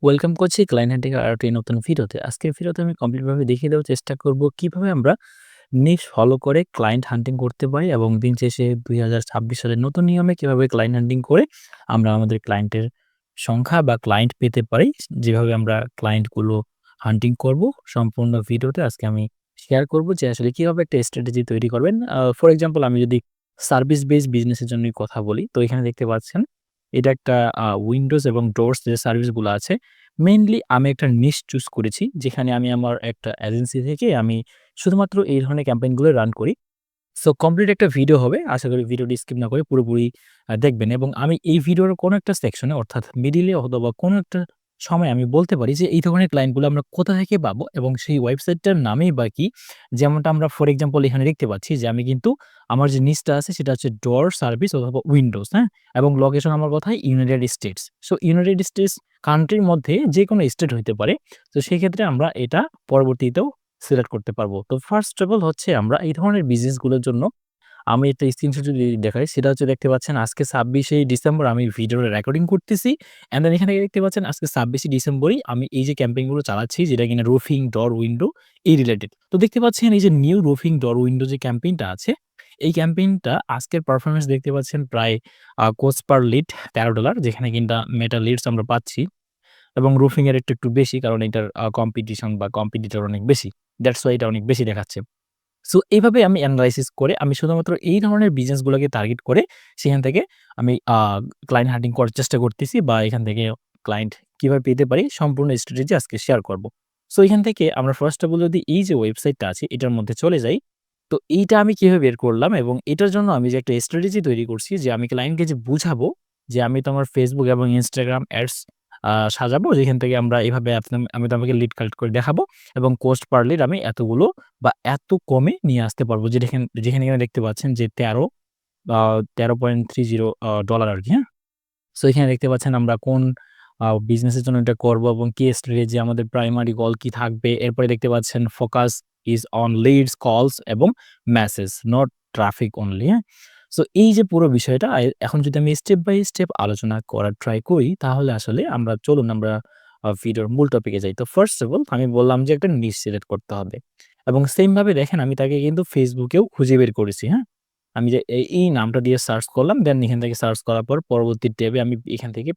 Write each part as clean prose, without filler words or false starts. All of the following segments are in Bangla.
ওয়েলকাম করছি ক্লায়েন্ট হান্টিং এর আরেকটি নতুন ভিডিওতে। আজকের ভিডিওতে আমি কমপ্লিটভাবে দেখিয়ে দেওয়ার চেষ্টা করব কিভাবে আমরা নিশ ফলো করে ক্লায়েন্ট হান্টিং করতে পারি এবং দিন শেষে ২০২৬ সালের নতুন নিয়মে কিভাবে ক্লায়েন্ট হান্টিং করে আমরা আমাদের ক্লায়েন্টের সংখ্যা বা ক্লায়েন্ট পেতে পারি। যেভাবে আমরা ক্লায়েন্টগুলো হান্টিং করব সম্পূর্ণ ভিডিওতে আজকে আমি শেয়ার করব যে আসলে কিভাবে একটা স্ট্র্যাটেজি তৈরি করবেন। ফর এক্সাম্পল আমি যদি সার্ভিস বেসড বিজনেসের জন্যই কথা বলি, তো এখানে দেখতে পাচ্ছেন এটা একটা উইন্ডোজ এবং ডোরস যে সার্ভিসগুলো আছে, মেইনলি আমি একটা নিশ চুজ করেছি, যেখানে আমি আমার একটা এজেন্সি থেকে আমি শুধুমাত্র এই ধরনের ক্যাম্পেইন গুলো রান করি। সো কমপ্লিট একটা ভিডিও হবে। আশা করি ভিডিওটি স্কিপ না করে পুরোপুরি দেখবেন এবং আমি এই ভিডিওর কোনো একটা সেকশনে অর্থাৎ মিডিলে অথবা কোনো একটা সময় আমি বলতে পারি যে এই ধরনের ক্লায়েন্টগুলো আমরা কোথা থেকে পাবো এবং সেই ওয়েবসাইটটার নামই বা কি? যেমনটা আমরা ফর এক্সাম্পল এখানে দেখতে পাচ্ছি যে আমি কিন্তু আমার যে নিচটা আছে সেটা হচ্ছে ডোর সার্ভিস অথবা উইন্ডোজ, হ্যাঁ? এবং লোকেশন আমার কথায় United states. So United states কান্ট্রির মধ্যে যেকোনো স্টেট হইতে পারে। তো সেক্ষেত্রে আমরা এটা পরবর্তীতেও সিলেক্ট করতে পারবো। তো ফার্স্ট অফ অল হচ্ছে আমরা এই ধরনের বিজনেসগুলোর জন্য আমি একটা স্ক্রিনশট যদি দেখাই, সেটা হচ্ছে দেখতে পাচ্ছেন আজকে ২৬শে ডিসেম্বর আমি ভিডিওটা রেকর্ডিং করতেছি। অ্যান্ড দেন এখান থেকে দেখতে পাচ্ছেন আজকে ২৬শে ডিসেম্বরই আমি এই যে ক্যাম্পেইন গুলো চালাচ্ছি, যেটা কিনা রুফিং, ডোর, উইন্ডো এই রিলেটেড। তো দেখতে পাচ্ছেন এই যে নিউ রুফিং, ডোর, উইন্ডো যে ক্যাম্পেইনটা আছে, এই ক্যাম্পেইনটা আজকের পারফরম্যান্স দেখতে পাচ্ছেন প্রায় কোস্ট পার লিড $১৩, যেখানে কিনা মেটা লিডস আমরা পাচ্ছি এবং রুফিং এর একটু বেশি, কারণ এটার কম্পিটিশন বা কম্পিটিটর অনেক বেশি। দ্যাটস ওয়াই এটা অনেক বেশি দেখাচ্ছে। সো এইভাবে আমি এনালাইসিস করে আমি শুধুমাত্র এই ধরনের বিজনেসগুলোকে টার্গেট করে সেখান থেকে আমি ক্লায়েন্ট হান্টিং করার চেষ্টা করতেছি বা এখান থেকে ক্লায়েন্ট কিভাবে পেতে পারি সম্পূর্ণ স্ট্র্যাটেজি আজকে শেয়ার করব। সো এখান থেকে আমরা ফার্স্ট অফ অল যদি এই যে ওয়েবসাইটটা আছে এটার মধ্যে চলে যাই, তো এইটা আমি কিভাবে বের করলাম এবং এটার জন্য আমি যে একটা স্ট্র্যাটেজি তৈরি করছি যে আমি ক্লায়েন্টকে যে বুঝাবো যে আমি তো আমার Facebook এবং Instagram অ্যাডস সাজাবো, যেখান থেকে আমরা এভাবে আমি তো আমাকে লিড কালেক্ট করে দেখাবো এবং কোস্ট পার লিড আমি এতগুলো বা এত কমে নিয়ে আসতে পারবো। যেখানে কিনা দেখতে পাচ্ছেন যে 13.30 ডলার আরকি, হ্যাঁ? সো এখানে দেখতে পাচ্ছেন আমরা কোন বিজনেসের জন্য এটা করব এবং কি স্ট্র্যাটেজি আমাদের প্রাইমারি গোল কি থাকবে। এরপরে দেখতে পাচ্ছেন ফোকাস ইস অন লিডস, কলস এবং মেসেজ, নট ট্রাফিক অনলি, হ্যাঁ? সো এই যে পুরো বিষয়টা এখন যদি আমি স্টেপ বাই স্টেপ আলোচনা করার ট্রাই করি, তাহলে আসলে চলুন আমরা ভিডিওর মূল টপিকে যাই। তো ফার্স্ট অফ অল আমি বললাম যে একটা নিশ সিলেক্ট করতে হবে এবং সেম ভাবে দেখেন আমি তাকে কিন্তু Facebook এও খুঁজে বের করেছি, হ্যাঁ? আমি যে এই নামটা দিয়ে সার্চ করলাম, দেন এখান থেকে সার্চ করার পর পরবর্তী ট্যাবে আমি এখান থেকে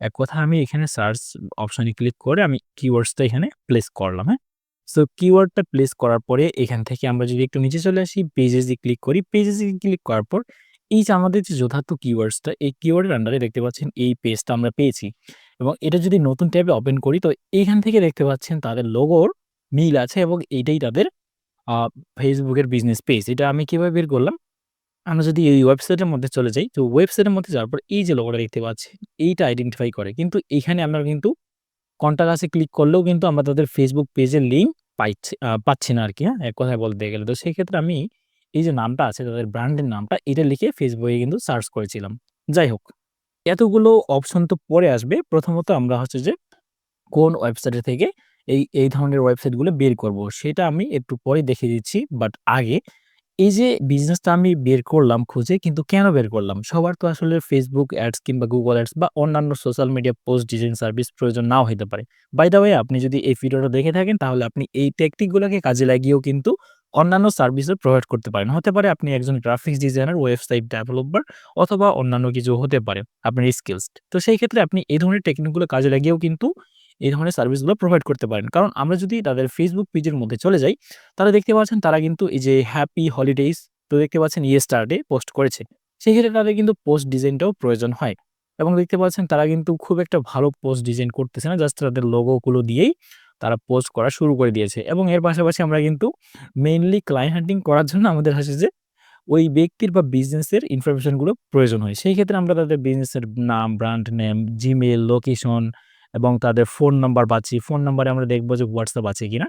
এক কথায় আমি এখানে সার্চ অপশনে ক্লিক করে আমি কিওয়ার্ডসটা এখানে প্লেস করলাম, হ্যাঁ? সো কিওয়ার্ডটা প্লেস করার পরে এখান থেকে আমরা যদি একটু নিচে চলে আসি, পেজেস এ ক্লিক করি। পেজেস এ ক্লিক করার পর এই যে আমাদের যে যথার্থ কিওয়ার্ডসটা, এই কিওয়ার্ডের আন্ডারে দেখতে পাচ্ছেন এই পেজটা আমরা পেয়েছি এবং এটা যদি নতুন ট্যাবে ওপেন করি, তো এইখান থেকে দেখতে পাচ্ছেন তাদের লোগোর মিল আছে এবং এইটাই তাদের আ Facebook এর বিজনেস পেজ। এটা আমি কিভাবে বের করলাম? আমরা যদি এই ওয়েবসাইটের মধ্যে চলে যাই, তো ওয়েবসাইটের মধ্যে যাওয়ার পর এই যে লোগোটা দেখতে পাচ্ছি, এইটা আইডেন্টিফাই করে। কিন্তু এখানে আমরা কিন্তু কন্টাক্ট আস এ ক্লিক করলেও কিন্তু আমরা তাদের Facebook পেজের লিঙ্ক পাচ্ছি না আরকি, হ্যাঁ? এক কথায় বলতে গেলে। তো সেক্ষেত্রে আমি এই যে নামটা আছে তাদের ব্র্যান্ডের নামটা, এটা লিখে Facebook এ কিন্তু সার্চ করেছিলাম। যাই হোক, এতগুলো অপশন তো পরে আসবে। প্রথমত আমরা হচ্ছে যে কোন ওয়েবসাইটে থেকে এই ধরনের ওয়েবসাইটগুলো বের করব, সেটা আমি একটু পরে দেখিয়ে দিচ্ছি। বাট আগে এই যে বিজনেসটা আমি বের করলাম খুঁজে, কিন্তু কেন বের করলাম? সবার তো আসলে Facebook অ্যাডস কিংবা Google অ্যাডস বা অন্যান্য social media post design service প্রয়োজন নাও হইতে পারে। বাই দ্য ওয়ে, আপনি যদি এই ভিডিওটা দেখে থাকেন তাহলে আপনি এই টেকনিক গুলাকে কাজে লাগিয়েও কিন্তু অন্যান্য সার্ভিসও প্রোভাইড করতে পারেন। হতে পারে আপনি একজন গ্রাফিক্স ডিজাইনার, ওয়েবসাইট ডেভেলপার অথবা অন্যান্য কিছু হতে পারে আপনার স্কিলস। তো সেই ক্ষেত্রে আপনি এই ধরনের টেকনিক গুলো কাজে লাগিয়েও কিন্তু এই ধরনের সার্ভিসগুলো প্রোভাইড করতে পারেন। কারণ আমরা যদি তাদের Facebook পেজের মধ্যে চলে যাই, তাহলে দেখতে পাচ্ছেন তারা কিন্তু এই যে হ্যাপি হলিডেইস, তো দেখতে পাচ্ছেন ইয়েস্টারডে পোস্ট করেছে। সেক্ষেত্রে তাদের কিন্তু পোস্ট ডিজাইনটাও প্রয়োজন হয় এবং দেখতে পাচ্ছেন তারা কিন্তু খুব একটা ভালো পোস্ট ডিজাইন করতেছে না। জাস্ট তাদের লোগো গুলো দিয়েই তারা পোস্ট করা শুরু করে দিয়েছে এবং এর পাশাপাশি আমরা কিন্তু মেইনলি ক্লায়েন্ট হান্টিং করার জন্য আমাদের হচ্ছে যে ওই ব্যক্তির বা বিজনেসের ইনফরমেশন গুলো প্রয়োজন হয়। সেই ক্ষেত্রে আমরা তাদের বিজনেসের নাম, ব্র্যান্ড নেম, জিমেইল, লোকেশন এবং তাদের ফোন নাম্বার পাচ্ছি। ফোন নাম্বারে আমরা দেখব যে WhatsApp আছে কিনা।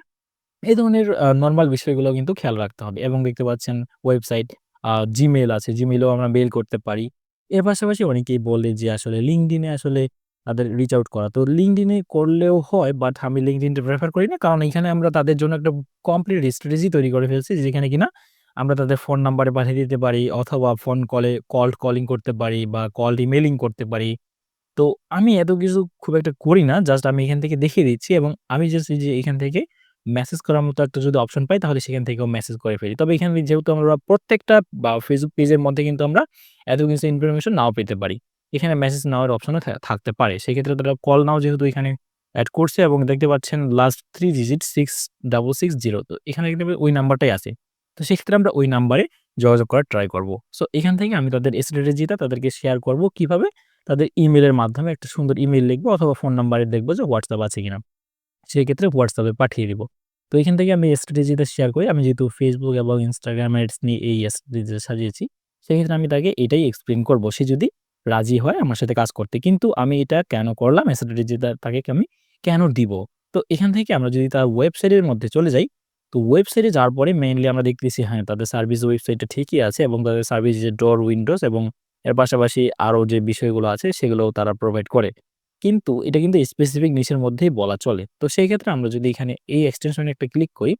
এই ধরনের নরমাল বিষয়গুলো কিন্তু খেয়াল রাখতে হবে এবং দেখতে পাচ্ছেন ওয়েবসাইট, Gmail আছে। Gmail এও আমরা মেইল করতে পারি। এর পাশাপাশি অনেকেই বলে যে আসলে LinkedIn এ আসলে তাদের রিচ আউট করা। তো LinkedIn এ করলেও হয়, বাট আমি LinkedIn টা প্রেফার করি না। কারণ এখানে আমরা তাদের জন্য একটা কমপ্লিট স্ট্র্যাটেজি তৈরি করে ফেলছি, যেখানে কিনা আমরা তাদের ফোন নাম্বারে পাঠিয়ে দিতে পারি অথবা ফোন কলে কলিং করতে পারি বা ইমেইলিং করতে পারি। তো আমি এত কিছু খুব একটা করি না। জাস্ট আমি এখান থেকে দেখিয়ে দিচ্ছি এবং আমি জাস্ট এই যে এখান থেকে মেসেজ করার মতো একটা যদি অপশন পাই তাহলে সেখান থেকেও মেসেজ করে ফেলি। তবে এখানে যেহেতু আমরা প্রত্যেকটা বা Facebook পেজের মধ্যে কিন্তু আমরা এত কিছু ইনফরমেশন নাও পেতে পারি। এখানে মেসেজ নেওয়ার অপশনও থাকতে পারে। সেক্ষেত্রে তারা কল নাও যেহেতু এখানে এড করছে এবং দেখতে পাচ্ছেন লাস্ট 3 ডিজিট 6660 তো এখানে দেখবেন ওই নাম্বারটাই আছে। তো সেক্ষেত্রে আমরা ওই নাম্বারে যোগাযোগ করার ট্রাই করব। সো এখান থেকে আমি তাদের স্ট্র্যাটেজিটা তাদেরকে শেয়ার করব কিভাবে তাদের ইমেইলের মাধ্যমে একটা সুন্দর ইমেইল লিখবো অথবা ফোন নাম্বারে দেখবো যে WhatsApp আছে কিনা। সেক্ষেত্রে WhatsApp এ পাঠিয়ে দিব। তো এখান থেকে আমি স্ট্র্যাটেজিটা শেয়ার করি। আমি যেহেতু Facebook এবং Instagram এডস নিয়ে এই স্ট্র্যাটেজিটা সাজিয়েছি, সেক্ষেত্রে আমি তাকে এটাই এক্সপ্লেইন করব। সে যদি রাজি হয় আমার সাথে কাজ করতে। কিন্তু আমি এটা কেন করলাম? স্ট্র্যাটেজিটা তাকে আমি কেন দিব? তো এখান থেকে আমরা যদি তার ওয়েবসাইটের মধ্যে চলে যাই, তো ওয়েবসাইটে যাওয়ার পরে মেইনলি আমরা দেখতেছি হ্যাঁ, তাদের সার্ভিস ওয়েবসাইটটা ঠিকই আছে এবং তাদের সার্ভিস যে ডোর, উইন্ডোজ এবং এর পাশাপাশি আরো যে বিষয়গুলো আছে সেগুলোও তারা প্রোভাইড করে। কিন্তু এটা কিন্তু স্পেসিফিক নিশের মধ্যেই বলা চলে। তো সেই ক্ষেত্রে আমরা যদি এখানে এই এক্সটেনশনে একটা ক্লিক করি,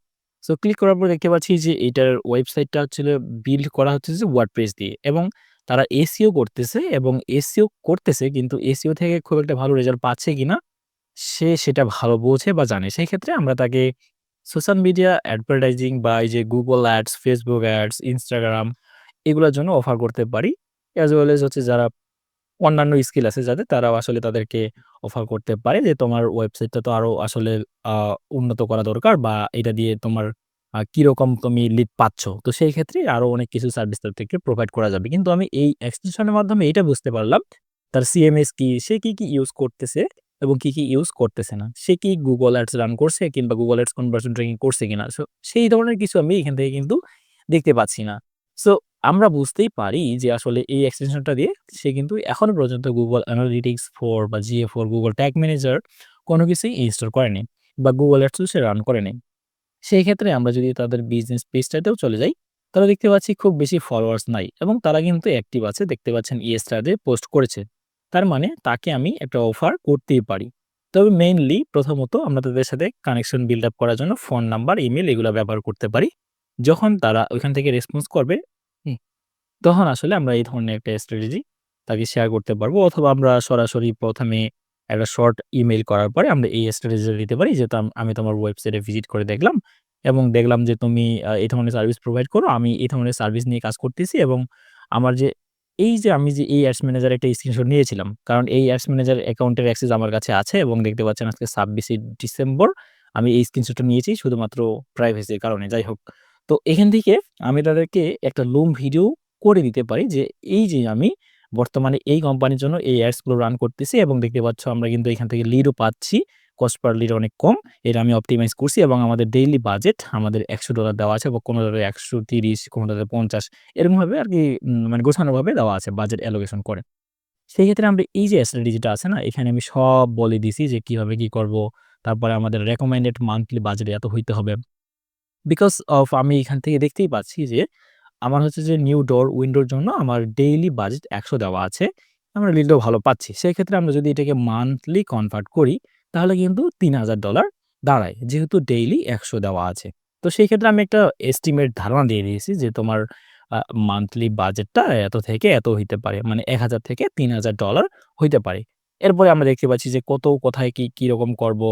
সো ক্লিক করার পর দেখতে পাচ্ছি যে এটার ওয়েবসাইটটা হচ্ছিল বিল্ড করা হচ্ছে যে WordPress দিয়ে এবং তারা এসইও করতেছে এবং এসইও করতেছে কিন্তু এসইও থেকে খুব একটা ভালো রেজাল্ট পাচ্ছে কিনা সে সেটা ভালো বোঝে বা জানে। সেই ক্ষেত্রে আমরা তাকে সোশ্যাল মিডিয়া অ্যাডভার্টাইজিং বা এই যে Google Ads, Facebook Ads, Instagram এগুলোর জন্য অফার করতে পারি। অ্যাজ ওয়েল এস হচ্ছে যারা অন্যান্য স্কিল আছে যাদের তারাও আসলে তাদেরকে অফার করতে পারে যে তোমার ওয়েবসাইটটা তো আরো আসলে আ উন্নত করা দরকার বা এটা দিয়ে তোমার কিরকম তুমি লিড পাচ্ছ। তো সেই ক্ষেত্রে আরো অনেক কিছু সার্ভিস তার থেকে প্রোভাইড করা যাবে। কিন্তু আমি এই এক্সটেনশন এর মাধ্যমে এটা বুঝতে পারলাম তার সিএমএস কি, সে কি ইউজ করতেছে এবং কি ইউজ করতেছে না। সে কি Google Ads রান করছে কিংবা Google Ads কনভার্সন ট্র্যাকিং করছে কিনা। সো সেই ধরনের কিছু আমি এখান থেকে কিন্তু দেখতে পাচ্ছি না। সো আমরা বুঝতেই পারি যে আসলে এই এক্সটেনশনটা দিয়ে সে কিন্তু এখনো পর্যন্ত Google Analytics 4 বা GA4 Google Tag Manager কোনো কিছুই ইনস্টল করেনি বা Google Ads ও সে রান করেনি। সেই ক্ষেত্রে আমরা যদি তাদের বিজনেস পেজটাতেও চলে যাই, তাহলে দেখতে পাচ্ছি খুব বেশি ফলোয়ার্স নাই এবং তারা কিন্তু অ্যাক্টিভ আছে। দেখতে পাচ্ছেন ইয়েস্টারডে পোস্ট করেছে। তার মানে তাকে আমি একটা অফার করতেই পারি। তবে মেইনলি প্রথমত আমরা তাদের সাথে কানেকশন বিল্ড আপ করার জন্য ফোন নাম্বার, ইমেইল এগুলা ব্যবহার করতে পারি। যখন তারা ওইখান থেকে রেসপন্স করবে হুম। তখন আসলে আমরা এই ধরনের একটা স্ট্র্যাটেজি তাকে শেয়ার করতে পারবো অথবা আমরা সরাসরি ১ম এ একটা শর্ট ইমেইল করার পরে আমরা এই স্ট্র্যাটেজিটা দিতে পারি যে, আমি তোমার ওয়েবসাইটে ভিজিট করে দেখলাম এবং দেখলাম যে তুমি এই ধরনের সার্ভিস প্রোভাইড করো। আমি এই ধরনের সার্ভিস নিয়ে কাজ করতেছি এবং আমার যে এই যে আমি যে এই অ্যাডস ম্যানেজার একটা স্ক্রিনশট নিয়েছিলাম। কারণ এই অ্যাডস ম্যানেজার অ্যাকাউন্টের অ্যাক্সেস আমার কাছে আছে এবং দেখতে পাচ্ছেন আজকে ২৬শে ডিসেম্বর আমি এই স্ক্রিনশটটা নিয়েছি শুধুমাত্র প্রাইভেসির কারণে। যাই হোক। তো এখান থেকে আমি তাদেরকে একটা লুম ভিডিও করে দিতে পারি যে, এই যে আমি বর্তমানে এই কোম্পানির জন্য এই অ্যাডস গুলো রান করতেছি এবং দেখতে পাচ্ছ আমরা কিন্তু এখান থেকে লিডও পাচ্ছি। কস্ট পার লিড অনেক কম। এটা আমি অপটিমাইজ করছি এবং আমাদের ডেইলি বাজেট আমাদের $১০০ দেওয়া আছে বা কোনোটাতে ১৩০, কোনোটাতে ৫০ এরকমভাবে আরকি মানে গোছানোভাবে দেওয়া আছে বাজেট অ্যালোকেশন করে। সেই ক্ষেত্রে আমরা এই যে স্ট্র্যাটেজিটা আছে না? এখানে আমি সব বলে দিছি যে কিভাবে কি করব। তারপরে আমাদের রেকমেন্ডেড মান্থলি বাজেট এত হইতে হবে। বিকজ অফ আমি এখান থেকে দেখতেই পাচ্ছি যে আমার হচ্ছে যে নিউ ডোর উইন্ডোর জন্য আমার ডেইলি বাজেট ১০০ দেওয়া আছে। আমরা লিডও ভালো পাচ্ছি। সেক্ষেত্রে আমরা যদি এটাকে মান্থলি কনভার্ট করি তাহলে কিন্তু $৩,০০০ দাঁড়ায়। যেহেতু ডেইলি ১০০ দেওয়া আছে। তো সেই ক্ষেত্রে আমি একটা এস্টিমেট ধারণা দিয়ে দিয়েছি যে তোমার আ মান্থলি বাজেটটা এত থেকে এত হইতে পারে। মানে $১,০০০ থেকে $৩,০০০ হইতে পারে। এরপরে আমরা দেখতে পাচ্ছি যে কত কোথায় কিরকম করব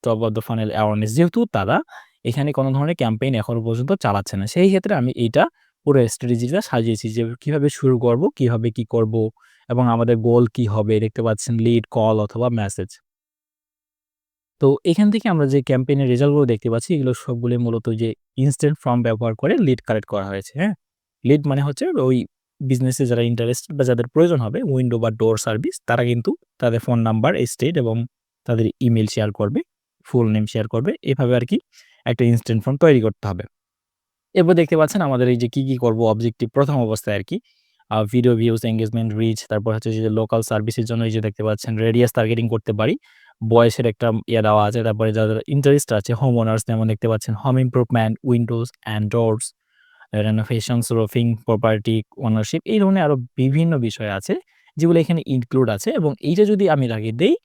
top of the funnel awareness যেহেতু তারা এখানে কোন ধরনের ক্যাম্পেইন এখনো পর্যন্ত চালাচ্ছে না। সেই ক্ষেত্রে আমি এইটা পুরো স্ট্র্যাটেজিটা সাজিয়েছি যে কিভাবে শুরু করব, কিভাবে কি করব এবং আমাদের গোল কি হবে দেখতে পাচ্ছেন লিড, কল অথবা মেসেজ। তো এখান থেকে আমরা যে ক্যাম্পেইনের রেজাল্ট গুলো দেখতে পাচ্ছি এগুলো সবগুলোই মূলত যে ইনস্ট্যান্ট ফর্ম ব্যবহার করে লিড কালেক্ট করা হয়েছে, হ্যাঁ? লিড মানে হচ্ছে ওই বিজনেসে যারা ইন্টারেস্টেড বা যাদের প্রয়োজন হবে উইন্ডো বা ডোর সার্ভিস তারা কিন্তু তাদের ফোন নাম্বার, স্টেট এবং তাদের ইমেইল শেয়ার করবে, ফুল নেম শেয়ার করবে। এভাবে আরকি একটা ইনস্ট্যান্ট ফর্ম তৈরি করতে হবে। এরপর দেখতে পাচ্ছেন আমাদের এই যে কি করব অবজেক্টিভ ১ম অবস্থায় আরকি। ভিডিও ভিউজ, এনগেজমেন্ট, রিচ তারপর হচ্ছে যে লোকাল সার্ভিসের জন্য এই যে দেখতে পাচ্ছেন রেডিয়াস টার্গেটিং করতে পারি। বয়সের একটা দেওয়া আছে। তারপরে যাদের ইন্টারেস্ট আছে হোম ওনার্স যেমন দেখতে পাচ্ছেন home improvement, windows and doors, renovations, roofing, property ownership এই ধরনের আরো বিভিন্ন বিষয় আছে যেগুলো এখানে ইনক্লুড আছে এবং এইটা যদি আমি তাকে দেই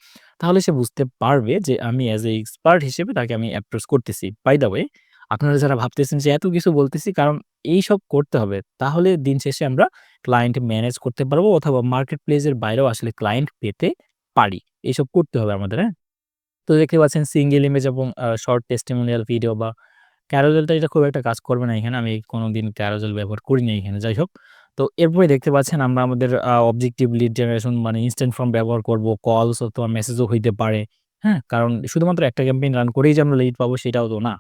তাহলে সে বুঝতে পারবে যে আমি অ্যাজ এ এক্সপার্ট হিসেবে তাকে আমি অ্যাপ্রোচ করতেছি। বাই দ্য ওয়ে আপনারা যারা ভাবতেছেন যে এত কিছু বলতেছি কারণ এইসব করতে হবে। তাহলে দিন শেষে আমরা ক্লায়েন্ট ম্যানেজ করতে পারবো অথবা মার্কেট প্লেস এর বাইরেও আসলে ক্লায়েন্ট পেতে পারি। এসব করতে হবে আমাদের, হ্যাঁ? তো দেখতে পাচ্ছেন সিঙ্গেল ইমেজ এবং শর্ট টেস্টিমোনিয়াল ভিডিও বা Carousel টা এটা খুব একটা কাজ করবে না এখানে। আমি কোনদিন Carousel ব্যবহার করিনি এখানে। যাই হোক। তো এরপরে দেখতে পাচ্ছেন আমরা আমাদের অবজেক্টিভ লিড জেনারেশন মানে ইনস্ট্যান্ট ফর্ম ব্যবহার করব। কলস অথবা মেসেজও হইতে পারে। হ্যাঁ? কারণ শুধুমাত্র একটা ক্যাম্পেইন রান করেই যে আমরা লিড পাবো সেটাও তো না।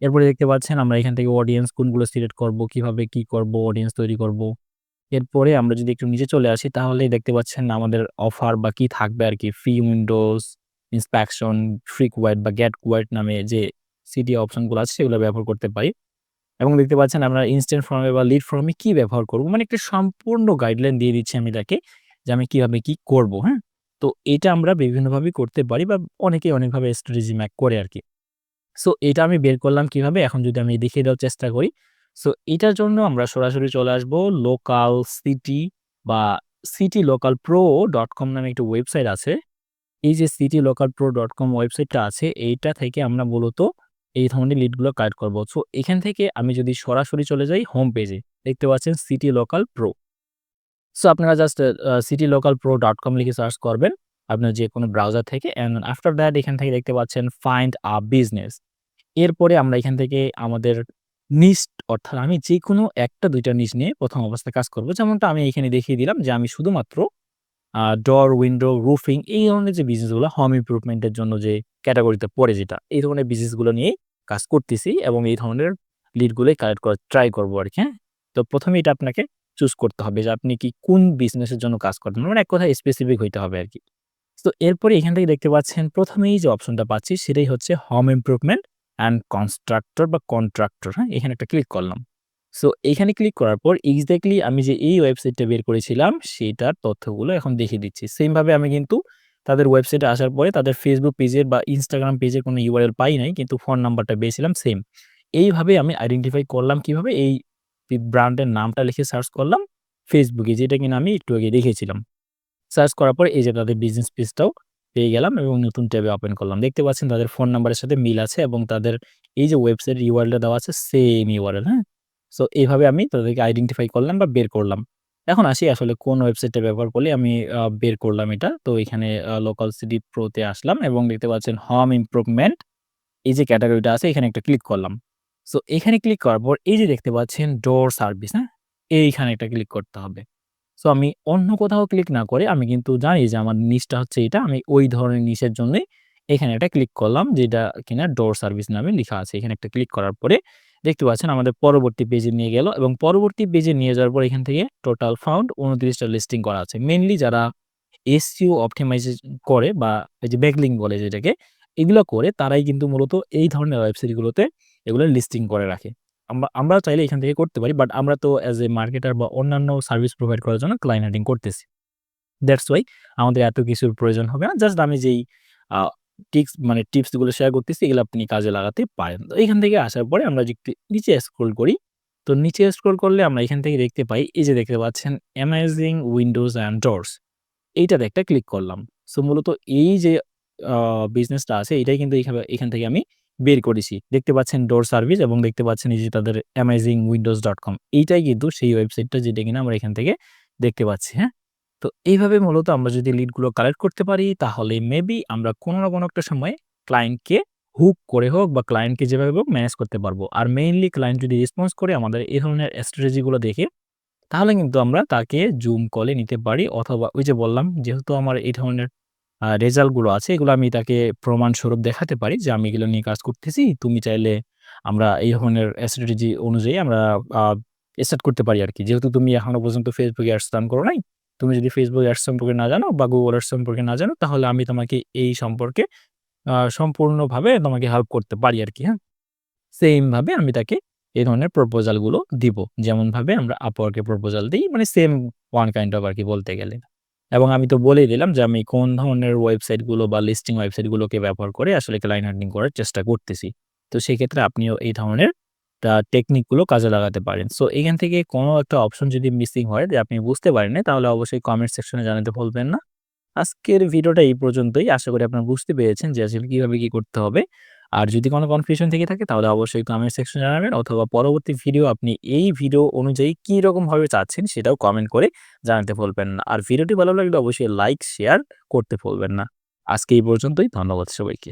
এরপরে দেখতে পাচ্ছেন আমরা এখান থেকে অডিয়েন্স কোনগুলো সিলেক্ট করব, কিভাবে কি করব, অডিয়েন্স তৈরি করব। এরপরে আমরা যদি একটু নিচে চলে আসি তাহলেই দেখতে পাচ্ছেন আমাদের অফার বা কি থাকবে আরকি। ফ্রি উইন্ডোজ, ইন্সপেকশন, ফ্রি কোয়াইট বা গেট কোয়াইট নামে যে সিটি অপশন গুলো আছে সেগুলো ব্যবহার করতে পারি। এবং দেখতে পাচ্ছেন আমরা ইনস্ট্যান্ট ফর্মে বা লিড ফর্মে কি ব্যবহার করব। মানে একটা সম্পূর্ণ গাইডলাইন দিয়ে দিচ্ছি আমি তাকে যে আমি কিভাবে কি করব, হ্যাঁ? তো এটা আমরা বিভিন্নভাবেই করতে পারি বা অনেকেই অনেকভাবে স্ট্র্যাটেজি ম্যাক করে আরকি। সো এটা আমি বের করলাম কিভাবে? এখন যদি আমি দেখিয়ে দেওয়ার চেষ্টা করি। সো এটার জন্য আমরা সরাসরি চলে আসবো লোকাল সিটি বা citylokalpro.com নামে একটা ওয়েবসাইট আছে। এই যে citylokalpro.com ওয়েবসাইটটা আছে এইটা থেকে আমরা মূলত এই ধরনের লিডগুলো কালেক্ট করব। সো এখান থেকে আমি যদি সরাসরি চলে যাই হোম পেজে, দেখতে পাচ্ছেন সিটি লোকাল প্রো। সো আপনারা জাস্ট citylokalpro.com লিখে সার্চ করবেন আপনার যেকোনো ব্রাউজার থেকে অ্যান্ড আফটার দ্যাট এখান থেকে দেখতে পাচ্ছেন ফাইন্ড আ বিজনেস। এরপরে আমরা এখান থেকে আমাদের নিশ অর্থাৎ আমি যেকোনো ১টা ২টা নিশ নিয়ে ১ম অবস্থায় কাজ করব। যেমনটা আমি এখানে দেখিয়ে দিলাম যে আমি শুধুমাত্র ডোর, উইন্ডো, রুফিং এই ধরনের যে বিজনেসগুলো হোম ইমপ্রুভমেন্ট এর জন্য যে ক্যাটেগরিতে পড়ে যেটা, এই ধরনের বিজনেসগুলো নিয়েই কাজ করতেছি এবং এই ধরনের লিডগুলোই কালেক্ট করার ট্রাই করব আরকি, হ্যাঁ? তো ১ম এ এটা আপনাকে চুজ করতে হবে যে আপনি কি কোন বিজনেসের জন্য কাজ করবেন। মানে এক কথায় স্পেসিফিক হইতে হবে আরকি। তো এরপরে এখান থেকে দেখতে পাচ্ছেন ১ম এই যে অপশনটা পাচ্ছি সেটাই হচ্ছে হোম ইমপ্রুভমেন্ট অ্যান্ড কনস্ট্রাক্টর বা কন্ট্রাক্টর, হ্যাঁ? এখানে একটা ক্লিক করলাম। সো এইখানে ক্লিক করার পর এক্সাক্টলি আমি যে এই ওয়েবসাইটটা বের করেছিলাম সেটার তথ্যগুলো এখন দেখিয়ে দিচ্ছি। সেম ভাবে আমি কিন্তু তাদের ওয়েবসাইটে আসার পরে তাদের Facebook পেজের বা Instagram পেজের কোনো URL পাই নাই। কিন্তু ফোন নাম্বারটা পেয়েছিলাম সেম। এইভাবে আমি আইডেন্টিফাই করলাম কিভাবে এই ব্র্যান্ডের নামটা লিখে সার্চ করলাম Facebook এ যেটা কিনা আমি একটু আগে দেখিয়েছিলাম। সার্চ করার পরে এই যে তাদের বিজনেস পেজটাও পেয়ে গেলাম এবং নতুন ট্যাবে ওপেন করলাম। দেখতে পাচ্ছেন তাদের ফোন নাম্বারের সাথে মিল আছে এবং তাদের এই যে ওয়েবসাইট URL টা দেওয়া আছে সেম URL, হ্যাঁ? সো এভাবে আমি তাদেরকে আইডেন্টিফাই করলাম বা বের করলাম। এখন আসি আসলে কোন ওয়েবসাইটটা ব্যবহার করলে আমি বের করলাম এটা। তো এখানে লোকাল সিটি প্রো তে আসলাম এবং দেখতে পাচ্ছেন হোম ইমপ্রুভমেন্ট এই যে ক্যাটেগরিটা আছে এখানে একটা ক্লিক করলাম। সো এখানে ক্লিক করার পর এই যে দেখতে পাচ্ছেন ডোর সার্ভিস, হ্যাঁ? এইখানে একটা ক্লিক করতে হবে। সো আমি অন্য কোথাও ক্লিক না করে আমি কিন্তু জানি যে আমার নিশটা হচ্ছে এটা। আমি ওই ধরনের নিশের জন্যই এখানে একটা ক্লিক করলাম যেটা কিনা ডোর সার্ভিস নামে লিখা আছে। এখানে একটা ক্লিক করার পরে দেখতে পাচ্ছেন আমাদের পরবর্তী পেজে নিয়ে গেল এবং পরবর্তী পেজে নিয়ে যাওয়ার পর এখান থেকে টোটাল ফাউন্ড ২৯ টা লিস্টিং করা আছে। মেইনলি যারা SEO অপটিমাইজেশন করে বা এই যে ব্যাকলিঙ্ক বলে যেটাকে, এগুলো করে তারাই কিন্তু মূলত এই ধরনের ওয়েবসাইটগুলোতে এগুলো লিস্টিং করে রাখে। আমরা চাইলে এখান থেকে করতে পারি। বাট আমরা তো এজ এ মার্কেটার বা অন্যান্য সার্ভিস প্রোভাইড করার জন্য ক্লায়েন্ট হান্টিং করতেছি। দ্যাটস ওয়াই আমাদের এত কিছুর প্রয়োজন হবে না। জাস্ট আমি যেই আ টিপস গুলো শেয়ার করতেছি এগুলো আপনি কাজে লাগাতে পারেন। তো এখান থেকে আসার পরে আমরা যদি একটু নিচে স্ক্রল করি, তো নিচে স্ক্রল করলে আমরা এখান থেকে দেখতে পাই এই যে দেখতে পাচ্ছেন অ্যামেজিং উইন্ডোজ অ্যান্ড ডোরস। এইটাতে একটা ক্লিক করলাম। সো মূলত এই যে আ বিজনেসটা আছে এটাই কিন্তু এখান থেকে আমি বের করেছি। দেখতে পাচ্ছেন ডোর সার্ভিস এবং দেখতে পাচ্ছেন এই যে তাদের amazingwindows.com এইটাই কিন্তু সেই ওয়েবসাইটটা যেটা কিনা আমরা এখান থেকে দেখতে পাচ্ছি, হ্যাঁ? তো এইভাবে মূলত আমরা যদি লিডগুলো কালেক্ট করতে পারি তাহলে মেবি আমরা কোনো না কোনো একটা সময় ক্লায়েন্টকে হুক করে হোক বা ক্লায়েন্টকে যেভাবে হোক ম্যানেজ করতে পারবো। আর মেইনলি ক্লায়েন্ট যদি রেসপন্স করে আমাদের এই ধরনের স্ট্র্যাটেজি গুলো দেখে তাহলে কিন্তু আমরা তাকে জুম কলে নিতে পারি অথবা ওই যে বললাম যেহেতু আমার এই ধরনের রেজাল্ট গুলো আছে এগুলো আমি তাকে প্রমাণস্বরূপ দেখাতে পারি যে আমি এগুলো নিয়ে কাজ করতেছি। তুমি চাইলে আমরা এই ধরনের স্ট্র্যাটেজি অনুযায়ী আমরা আ স্টার্ট করতে পারি আরকি। যেহেতু তুমি এখনো পর্যন্ত Facebook এ অ্যাডস রান করো নাই। তুমি যদি Facebook অ্যাডস সম্পর্কে না জানো বা Google অ্যাডস সম্পর্কে না জানো তাহলে আমি তোমাকে এই সম্পর্কে সম্পূর্ণভাবে তোমাকে হেল্প করতে পারি আরকি, হ্যাঁ? সেইম ভাবে আমি তাকে এই ধরনের প্রপোজাল গুলো দিব। যেমনভাবে আমরা Upwork এ প্রপোজাল দেই মানে সেম ওয়ান কাইন্ড অফ আরকি বলতে গেলে। এবং আমি তো বলেই দিলাম যে আমি কোন ধরনের ওয়েবসাইট গুলো বা লিস্টিং ওয়েবসাইট গুলোকে ব্যবহার করে আসলে ক্লায়েন্ট হান্টিং করার চেষ্টা করতেছি। তো সেক্ষেত্রে আপনিও এই ধরনের টেকনিক গুলো কাজে লাগাতে পারেন। সো এখান থেকে কোন একটা অপশন যদি মিসিং হয় যে আপনি বুঝতে পারেন নাই তাহলে অবশ্যই কমেন্ট সেকশনে জানাতে ভুলবেন না। আজকের ভিডিওটা এই পর্যন্তই। আশা করি আপনারা বুঝতে পেরেছেন যে আসলে কিভাবে কি করতে হবে। আর যদি কোনো কনফিউশন থেকে থাকে তাহলে অবশ্যই কমেন্ট সেকশনে জানাবেন অথবা পরবর্তী ভিডিও আপনি এই ভিডিও অনুযায়ী কি রকমভাবে চাচ্ছেন সেটাও কমেন্ট করে জানাতে ভুলবেন না। আর ভিডিওটি ভালো লাগলে অবশ্যই লাইক, শেয়ার করতে ভুলবেন না। আজকে এই পর্যন্তই। ধন্যবাদ সবাইকে।